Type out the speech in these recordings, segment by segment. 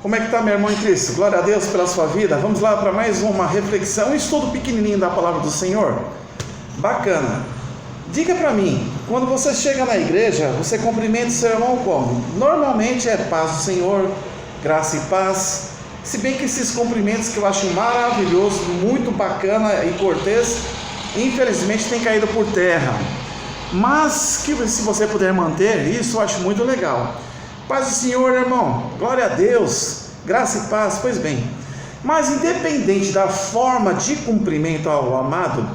Como é que está, meu irmão em Cristo? Glória a Deus pela sua vida. Vamos lá para mais uma reflexão, um estudo pequenininho da palavra do Senhor. Bacana. Diga para mim, quando você chega na igreja, você cumprimenta o seu irmão como? Normalmente é paz do Senhor, graça e paz. Se bem que esses cumprimentos que eu acho maravilhoso, muito bacana e cortês, infelizmente tem caído por terra. Mas que se você puder manter isso, eu acho muito legal. Paz do Senhor, irmão, glória a Deus, graça e paz. Pois bem, mas independente da forma de cumprimento ao amado,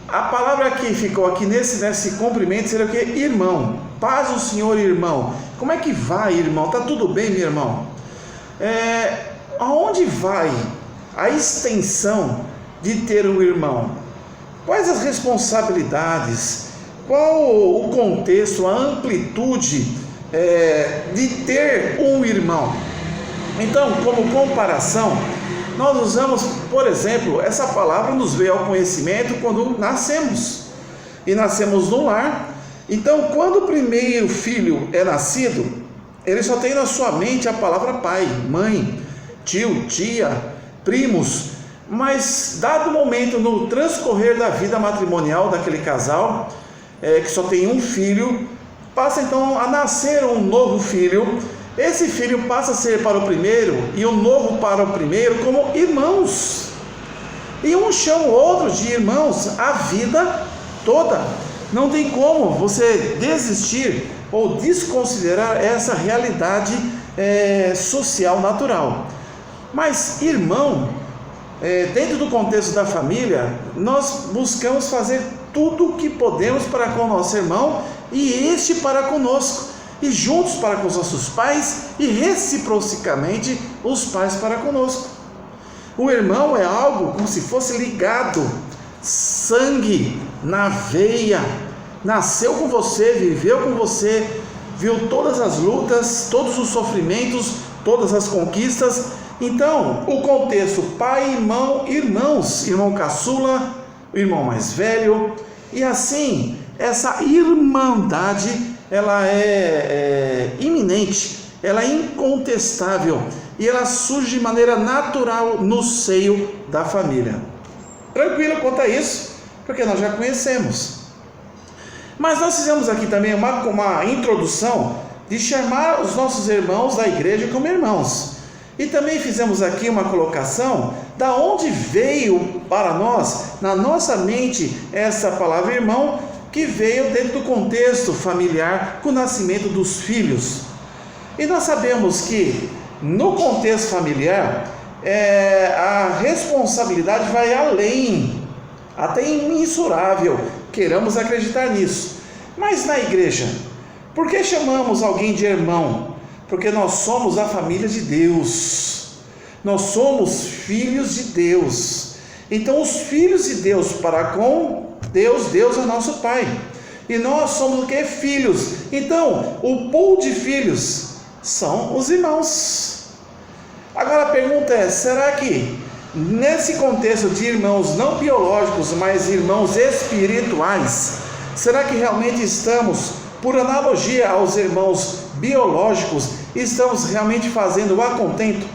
a palavra que ficou aqui nesse cumprimento seria o que? Irmão, paz do Senhor, irmão. Como é que vai, irmão? Tá tudo bem, meu irmão? Aonde vai a extensão de ter um irmão? Quais as responsabilidades? Qual o contexto, a amplitude de ter um irmão? Então, como comparação, nós usamos, por exemplo, essa palavra nos veio ao conhecimento quando nascemos, e nascemos num lar. Então, quando o primeiro filho é nascido, ele só tem na sua mente a palavra pai, mãe, tio, tia, primos. Mas dado o momento no transcorrer da vida matrimonial daquele casal, que só tem um filho, passa então a nascer um novo filho. Esse filho passa a ser para o primeiro e o novo para o primeiro como irmãos, e um chama o outro de irmãos a vida toda. Não tem como você desistir ou desconsiderar essa realidade social natural. Mas irmão, dentro do contexto da família, nós buscamos fazer tudo o que podemos para com o nosso irmão e este para conosco, e juntos para com os nossos pais, e reciprocamente os pais para conosco. O irmão é algo como se fosse ligado, sangue na veia, nasceu com você, viveu com você, viu todas as lutas, todos os sofrimentos, todas as conquistas. Então, o contexto pai, irmão, irmãos, irmão caçula, o irmão mais velho, e assim, essa irmandade, ela é iminente, ela é incontestável, e ela surge de maneira natural no seio da família. Tranquilo quanto a isso, porque nós já conhecemos. Mas nós fizemos aqui também uma introdução de chamar os nossos irmãos da igreja como irmãos. E também fizemos aqui uma colocação da onde veio para nós, na nossa mente, essa palavra irmão, que veio dentro do contexto familiar com o nascimento dos filhos. E nós sabemos que no contexto familiar, a responsabilidade vai além, até imensurável, queiramos acreditar nisso. Mas na igreja, por que chamamos alguém de irmão? Porque nós somos a família de Deus, nós somos filhos de Deus. Então os filhos de Deus para com Deus, Deus é nosso Pai, e nós somos o que? Filhos. Então o pool de filhos são os irmãos. Agora a pergunta é, será que nesse contexto de irmãos não biológicos, mas irmãos espirituais, será que realmente estamos, por analogia aos irmãos biológicos, estamos realmente fazendo a contento?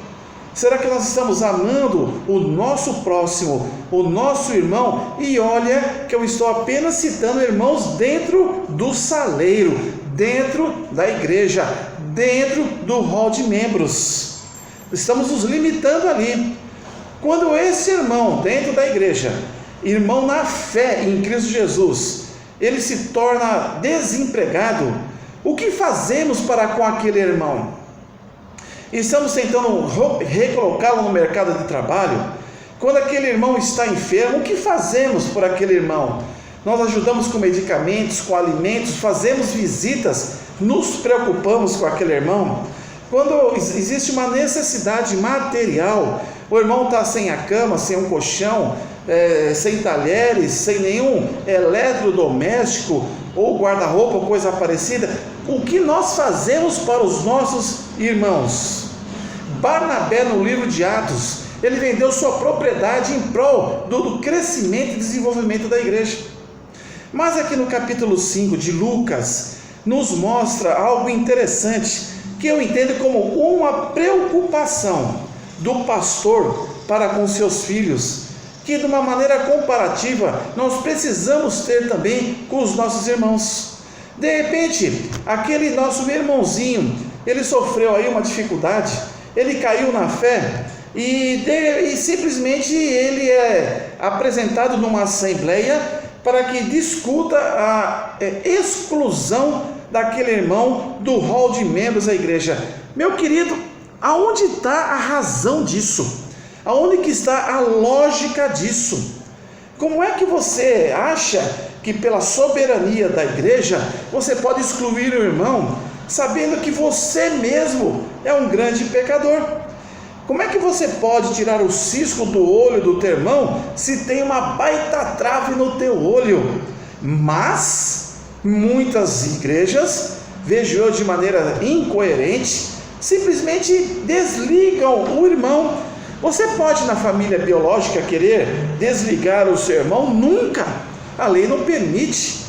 Será que nós estamos amando o nosso próximo, o nosso irmão? E olha que eu estou apenas citando irmãos dentro do saleiro, dentro da igreja, dentro do hall de membros. Estamos nos limitando ali. Quando esse irmão dentro da igreja, irmão na fé em Cristo Jesus, ele se torna desempregado, o que fazemos para com aquele irmão? Estamos tentando recolocá-lo no mercado de trabalho? Quando aquele irmão está enfermo, o que fazemos por aquele irmão? Nós ajudamos com medicamentos, com alimentos, fazemos visitas, nos preocupamos com aquele irmão? Quando existe uma necessidade material, o irmão está sem a cama, sem um colchão, sem talheres, sem nenhum eletrodoméstico, ou guarda-roupa, ou coisa parecida, o que nós fazemos para os nossos irmãos? Barnabé, no livro de Atos, ele vendeu sua propriedade em prol do crescimento e desenvolvimento da igreja. Mas aqui no capítulo 5 de Lucas, nos mostra algo interessante, que eu entendo como uma preocupação do pastor para com seus filhos, que de uma maneira comparativa nós precisamos ter também com os nossos irmãos. De repente, aquele nosso irmãozinho, ele sofreu aí uma dificuldade, ele caiu na fé e simplesmente ele é apresentado numa assembleia para que discuta a exclusão daquele irmão do rol de membros da igreja. Meu querido, aonde está a razão disso? Aonde que está a lógica disso? Como é que você acha que pela soberania da igreja você pode excluir o irmão, sabendo que você mesmo é um grande pecador? Como é que você pode tirar o cisco do olho do teu irmão se tem uma baita trave no teu olho? Mas muitas igrejas, vejo eu de maneira incoerente, simplesmente desligam o irmão. Você pode na família biológica querer desligar o seu irmão? Nunca, a lei não permite.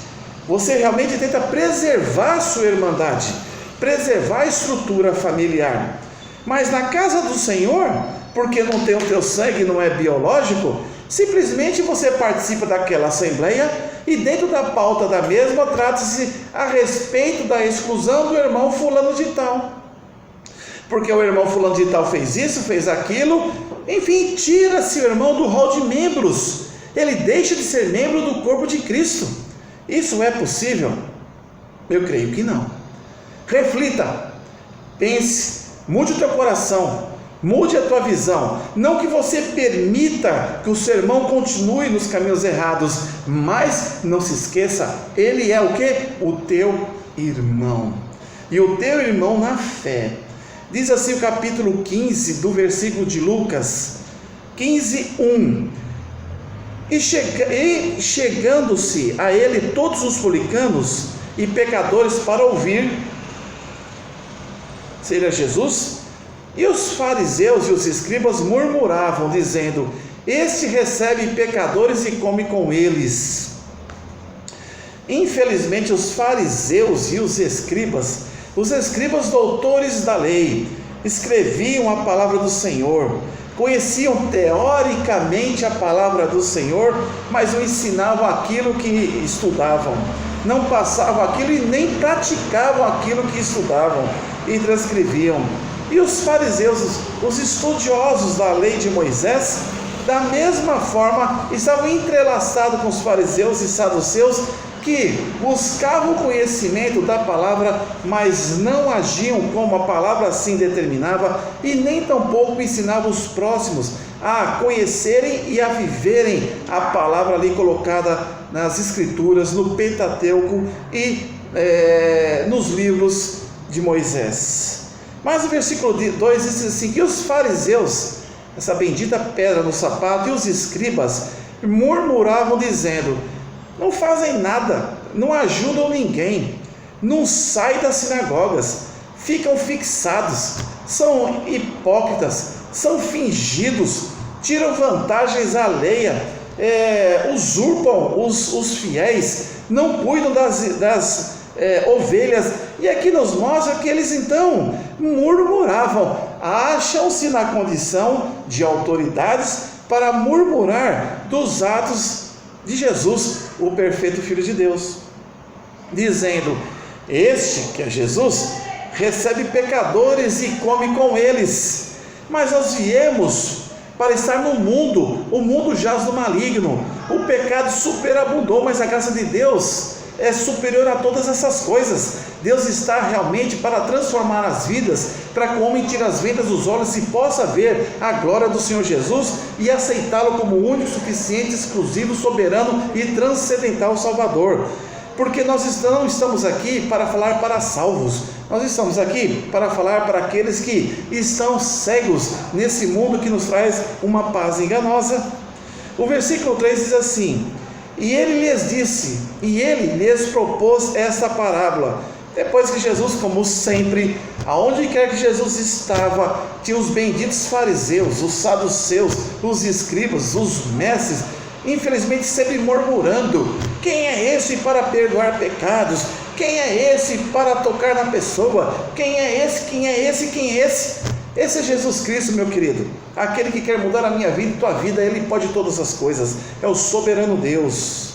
Você realmente tenta preservar a sua irmandade, preservar a estrutura familiar. Mas na casa do Senhor, porque não tem o teu sangue, não é biológico, simplesmente você participa daquela assembleia e dentro da pauta da mesma trata-se a respeito da exclusão do irmão fulano de tal. Porque o irmão fulano de tal fez isso, fez aquilo, enfim, tira-se o irmão do rol de membros, ele deixa de ser membro do corpo de Cristo. Isso é possível? Eu creio que não. Reflita, pense, mude o teu coração, mude a tua visão, não que você permita que o seu irmão continue nos caminhos errados, mas não se esqueça, ele é o quê? O teu irmão, e o teu irmão na fé. Diz assim o capítulo 15 do versículo de Lucas, 15:1: E chegando-se a ele todos os publicanos e pecadores para ouvir, seria Jesus, e os fariseus e os escribas murmuravam, dizendo: Este recebe pecadores e come com eles. Infelizmente os fariseus e os escribas doutores da lei, escreviam a palavra do Senhor, conheciam teoricamente a palavra do Senhor, mas não ensinavam aquilo que estudavam, não passavam aquilo e nem praticavam aquilo que estudavam e transcreviam. E os fariseus, os estudiosos da lei de Moisés, da mesma forma, estavam entrelaçados com os fariseus e saduceus, que buscavam o conhecimento da palavra, mas não agiam como a palavra assim determinava, e nem tampouco ensinavam os próximos a conhecerem e a viverem a palavra ali colocada nas escrituras, no Pentateuco e nos livros de Moisés. Mas o versículo 2 diz assim, que os fariseus, essa bendita pedra no sapato, e os escribas murmuravam dizendo: não fazem nada, não ajudam ninguém, não saem das sinagogas, ficam fixados, são hipócritas, são fingidos, tiram vantagens alheias, usurpam os fiéis, não cuidam das ovelhas. E aqui nos mostra que eles então murmuravam, acham-se na condição de autoridades para murmurar dos atos de Jesus, o perfeito Filho de Deus, dizendo: este, que é Jesus, recebe pecadores e come com eles. Mas nós viemos para estar no mundo, o mundo jaz no maligno, o pecado superabundou, mas a graça de Deus é superior a todas essas coisas. Deus está realmente para transformar as vidas, para que o homem tire as vendas dos olhos e possa ver a glória do Senhor Jesus e aceitá-lo como único, suficiente, exclusivo, soberano e transcendental Salvador. Porque nós não estamos aqui para falar para salvos, nós estamos aqui para falar para aqueles que estão cegos nesse mundo que nos traz uma paz enganosa. O versículo 3 diz assim: e ele lhes disse, e ele lhes propôs esta parábola. Depois que Jesus, como sempre, aonde quer que Jesus estava, tinha os benditos fariseus, os saduceus, os escribas, os mestres, infelizmente sempre murmurando: quem é esse para perdoar pecados? Quem é esse para tocar na pessoa? Quem é esse? Quem é esse? Quem é esse? Esse é Jesus Cristo, meu querido, aquele que quer mudar a minha vida e tua vida. Ele pode todas as coisas, é o soberano Deus.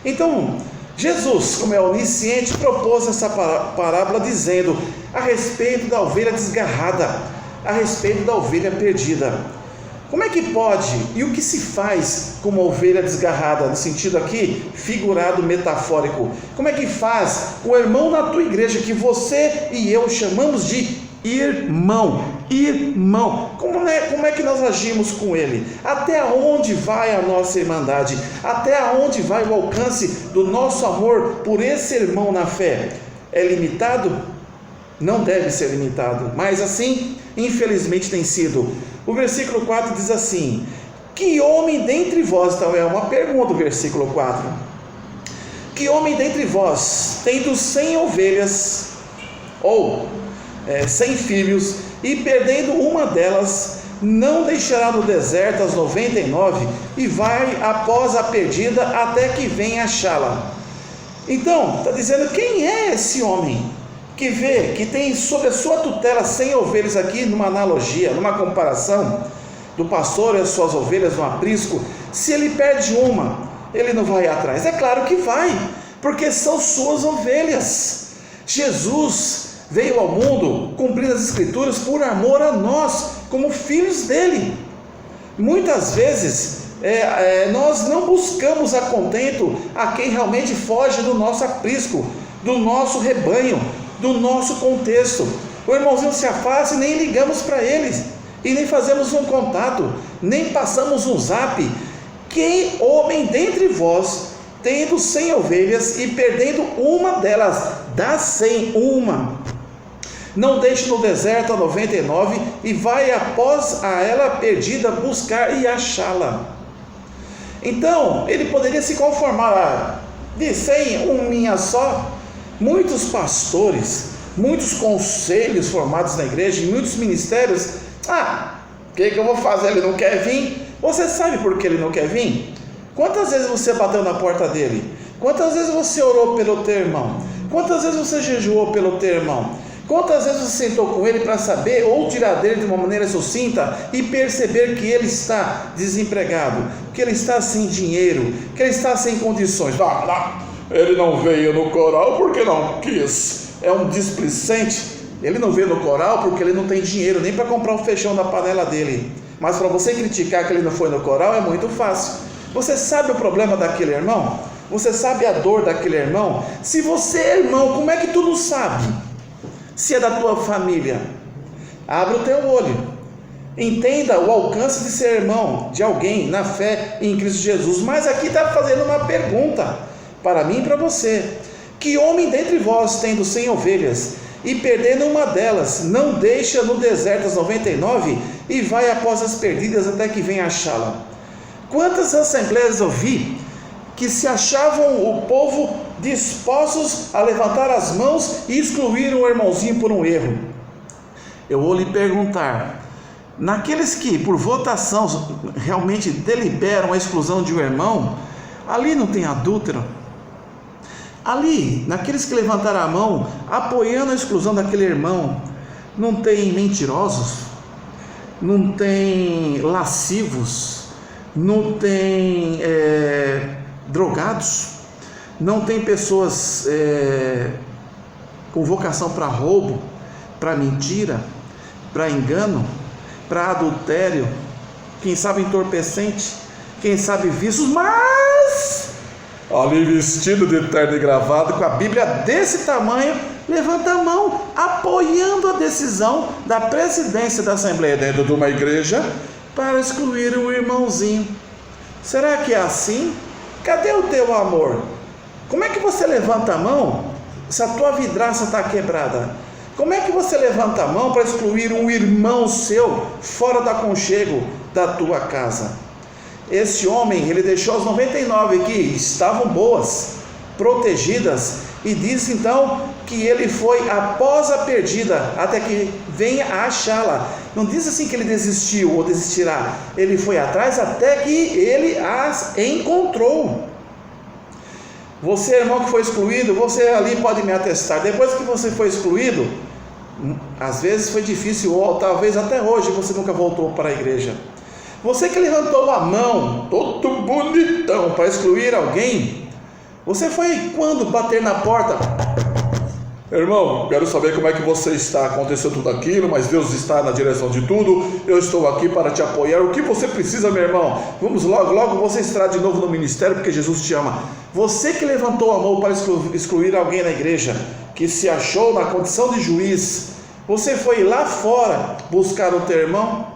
Então, Jesus, como é onisciente, propôs essa parábola dizendo a respeito da ovelha desgarrada, a respeito da ovelha perdida. Como é que pode e o que se faz com uma ovelha desgarrada, no sentido aqui figurado, metafórico? Como é que faz o irmão na tua igreja, que você e eu chamamos de irmão? Como é que nós agimos com ele? Até onde vai a nossa irmandade? Até onde vai o alcance do nosso amor por esse irmão na fé? É limitado? Não deve ser limitado, mas assim, infelizmente tem sido. O versículo 4 diz assim: que homem dentre vós, então é uma pergunta o versículo 4, que homem dentre vós, tendo 100 ovelhas, ou 100 filhos, e perdendo uma delas, não deixará no deserto as 99 e vai após a perdida até que venha achá-la? Então, está dizendo, quem é esse homem que vê, que tem sob a sua tutela 100 ovelhas aqui, numa analogia, numa comparação do pastor e as suas ovelhas no aprisco? Se ele perde uma, ele não vai atrás? É claro que vai, porque são suas ovelhas. Jesus veio ao mundo cumprir as Escrituras por amor a nós, como filhos dele. Muitas vezes nós não buscamos a contento a quem realmente foge do nosso aprisco, do nosso rebanho, do nosso contexto. O irmãozinho se afasta e nem ligamos para eles, e nem fazemos um contato, nem passamos um zap. Que homem dentre vós, tendo 100 ovelhas e perdendo uma delas, das 100 uma, não deixe no deserto a 99 e vai após a ela perdida buscar e achá-la? Então, ele poderia se conformar de 100, uma minha só. Muitos pastores, muitos conselhos formados na igreja, em muitos ministérios, o que eu vou fazer? Ele não quer vir. Você sabe por que ele não quer vir? Quantas vezes você bateu na porta dele? Quantas vezes você orou pelo teu irmão? Quantas vezes você jejuou pelo teu irmão? Quantas vezes você sentou com ele para saber ou tirar dele de uma maneira sucinta e perceber que ele está desempregado, que ele está sem dinheiro, que ele está sem condições? Ele não veio no coral porque não quis, é um displicente. Ele não veio no coral porque ele não tem dinheiro nem para comprar o feijão da panela dele. Mas para você criticar que ele não foi no coral é muito fácil. Você sabe o problema daquele irmão? Você sabe a dor daquele irmão? Se você é irmão, como é que tu não sabe? Se é da tua família, abre o teu olho, entenda o alcance de ser irmão de alguém na fé em Cristo Jesus. Mas aqui está fazendo uma pergunta para mim e para você: que homem dentre vós, tendo 100 ovelhas e perdendo uma delas, não deixa no deserto as 99 e vai após as perdidas até que venha achá-la? Quantas assembleias eu vi que se achavam o povo dispostos a levantar as mãos e excluir o irmãozinho por um erro? Eu vou lhe perguntar: naqueles que por votação realmente deliberam a exclusão de um irmão, ali não tem adúltero? Ali, naqueles que levantaram a mão apoiando a exclusão daquele irmão, não tem mentirosos? Não tem lascivos? Não tem drogados? Não tem pessoas com vocação para roubo, para mentira, para engano, para adultério, quem sabe entorpecente, quem sabe vícios, mas ali vestido de terno e gravata, com a Bíblia desse tamanho, levanta a mão, apoiando a decisão da presidência da Assembleia dentro de uma igreja para excluir o irmãozinho. Será que é assim? Cadê o teu amor? Como é que você levanta a mão se a tua vidraça está quebrada? Como é que você levanta a mão para excluir um irmão seu fora do aconchego da tua casa? Esse homem, ele deixou as 99 que estavam boas, protegidas, e disse então que ele foi após a perdida até que venha a achá-la. Não diz assim que ele desistiu ou desistirá, ele foi atrás até que ele as encontrou. Você, irmão, que foi excluído, você ali pode me atestar. Depois que você foi excluído, às vezes foi difícil, ou talvez até hoje você nunca voltou para a igreja. Você que levantou a mão, todo bonitão, para excluir alguém, você foi quando bater na porta: irmão, quero saber como é que você está, aconteceu tudo aquilo, mas Deus está na direção de tudo, eu estou aqui para te apoiar, o que você precisa, meu irmão? Vamos logo você estará de novo no ministério, porque Jesus te ama. Você que levantou a mão para excluir alguém na igreja, que se achou na condição de juiz, você foi lá fora buscar o teu irmão?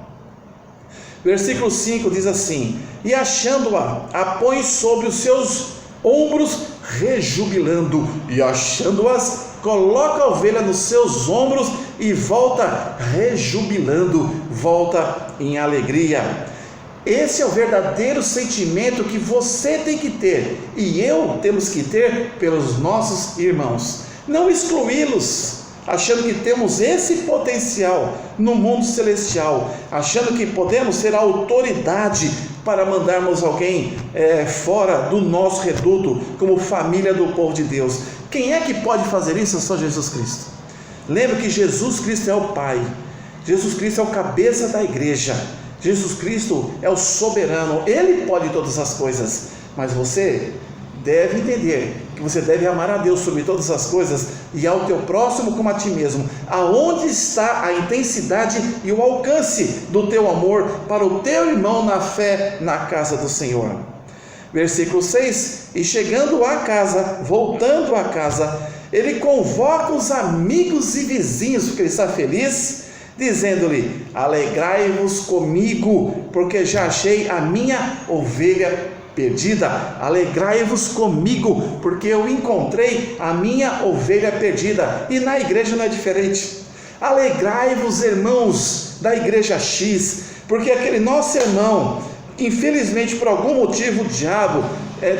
Versículo 5 diz assim: e achando-a, a põe sobre os seus ombros, rejubilando, e achando-as, coloca a ovelha nos seus ombros e volta rejubilando, volta em alegria. Esse é o verdadeiro sentimento que você tem que ter, e eu temos que ter pelos nossos irmãos. Não excluí-los, achando que temos esse potencial no mundo celestial, achando que podemos ser a autoridade para mandarmos alguém fora do nosso reduto, como família do povo de Deus. Quem é que pode fazer isso? É só Jesus Cristo. Lembra que Jesus Cristo é o Pai, Jesus Cristo é o cabeça da igreja, Jesus Cristo é o soberano, Ele pode todas as coisas, mas você deve entender que você deve amar a Deus sobre todas as coisas e ao teu próximo como a ti mesmo. Aonde está a intensidade e o alcance do teu amor para o teu irmão na fé na casa do Senhor? Versículo 6: e chegando à casa, voltando à casa, ele convoca os amigos e vizinhos, porque ele está feliz, dizendo-lhe: alegrai-vos comigo, porque já achei a minha ovelha perdida. Alegrai-vos comigo, porque eu encontrei a minha ovelha perdida. E na igreja não é diferente. Alegrai-vos, irmãos da igreja X, porque aquele nosso irmão, infelizmente por algum motivo, o diabo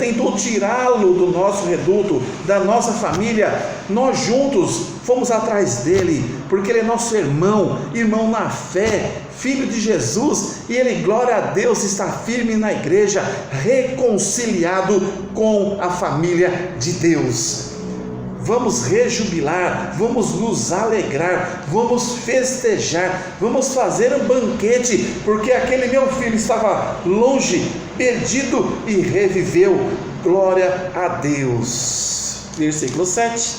tentou tirá-lo do nosso reduto, da nossa família. Nós juntos fomos atrás dele, porque ele é nosso irmão na fé, filho de Jesus, e ele, glória a Deus, está firme na igreja, reconciliado com a família de Deus. Vamos rejubilar, vamos nos alegrar, vamos festejar, vamos fazer um banquete, porque aquele meu filho estava longe, perdido e reviveu. Glória a Deus. Versículo 7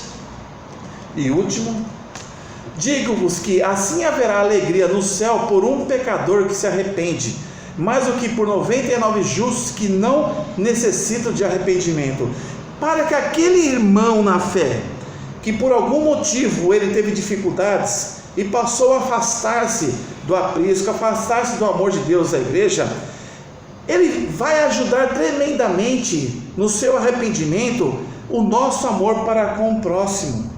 e último: digo-vos que assim haverá alegria no céu por um pecador que se arrepende, mais do que por 99 justos que não necessitam de arrependimento. Para que aquele irmão na fé, que por algum motivo ele teve dificuldades e passou a afastar-se do aprisco, afastar-se do amor de Deus da igreja, ele vai ajudar tremendamente no seu arrependimento o nosso amor para com o próximo.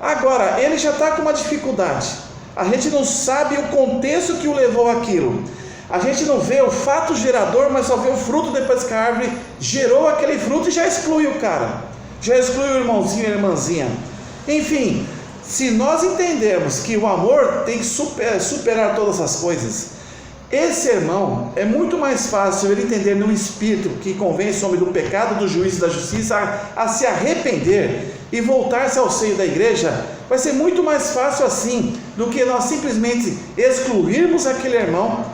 Agora, ele já está com uma dificuldade, a gente não sabe o contexto que o levou àquilo, a gente não vê o fato gerador, mas só vê o fruto depois que a árvore gerou aquele fruto e já exclui o cara, já exclui o irmãozinho e a irmãzinha. Enfim, se nós entendermos que o amor tem que superar todas as coisas, esse irmão, é muito mais fácil ele entender no espírito que convence o homem do pecado, do juízo e da justiça a se arrepender e voltar-se ao seio da igreja. Vai ser muito mais fácil assim do que nós simplesmente excluirmos aquele irmão,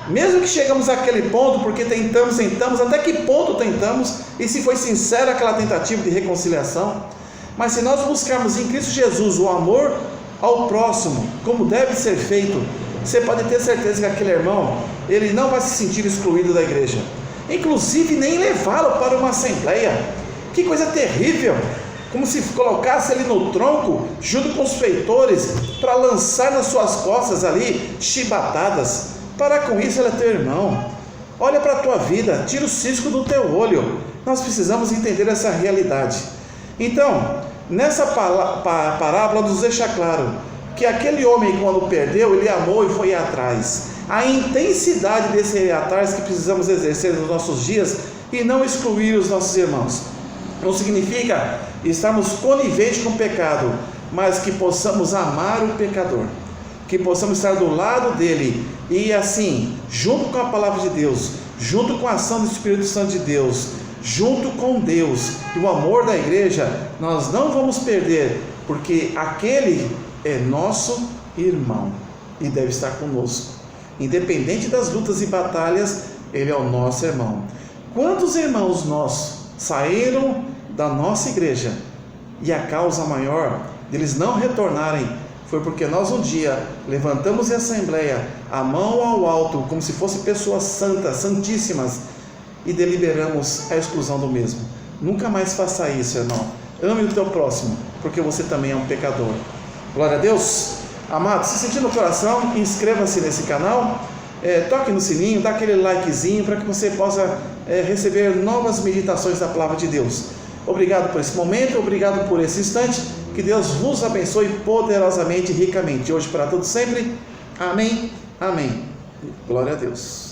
mesmo que chegamos àquele ponto, porque tentamos, até que ponto tentamos, e se foi sincera aquela tentativa de reconciliação. Mas se nós buscarmos em Cristo Jesus o amor ao próximo, como deve ser feito, você pode ter certeza que aquele irmão, ele não vai se sentir excluído da igreja, inclusive nem levá-lo para uma assembleia. Que coisa terrível, como se colocasse ele no tronco, junto com os feitores, para lançar nas suas costas ali chibatadas. Para com isso, ele é teu irmão. Olha para a tua vida, tira o cisco do teu olho. Nós precisamos entender essa realidade. Então, nessa parábola nos deixa claro que aquele homem, quando perdeu, ele amou e foi atrás. A intensidade desse ir atrás que precisamos exercer nos nossos dias e não excluir os nossos irmãos. Não significa estarmos coniventes com o pecado, mas que possamos amar o pecador, que possamos estar do lado dele e assim, junto com a palavra de Deus, junto com a ação do Espírito Santo de Deus, junto com Deus. E o amor da igreja nós não vamos perder, porque aquele é nosso irmão e deve estar conosco. Independente das lutas e batalhas, ele é o nosso irmão. Quantos irmãos nossos saíram da nossa igreja e a causa maior deles não retornarem foi porque nós um dia levantamos em assembleia a mão ao alto, como se fossem pessoas santas, santíssimas, e deliberamos a exclusão do mesmo. Nunca mais faça isso, irmão. Ame o teu próximo, porque você também é um pecador. Glória a Deus. Amado, se sentir no coração, inscreva-se nesse canal, toque no sininho, dá aquele likezinho para que você possa receber novas meditações da palavra de Deus. Obrigado por esse momento, obrigado por esse instante. Que Deus vos abençoe poderosamente e ricamente, hoje para todos sempre. Amém, amém. Glória a Deus.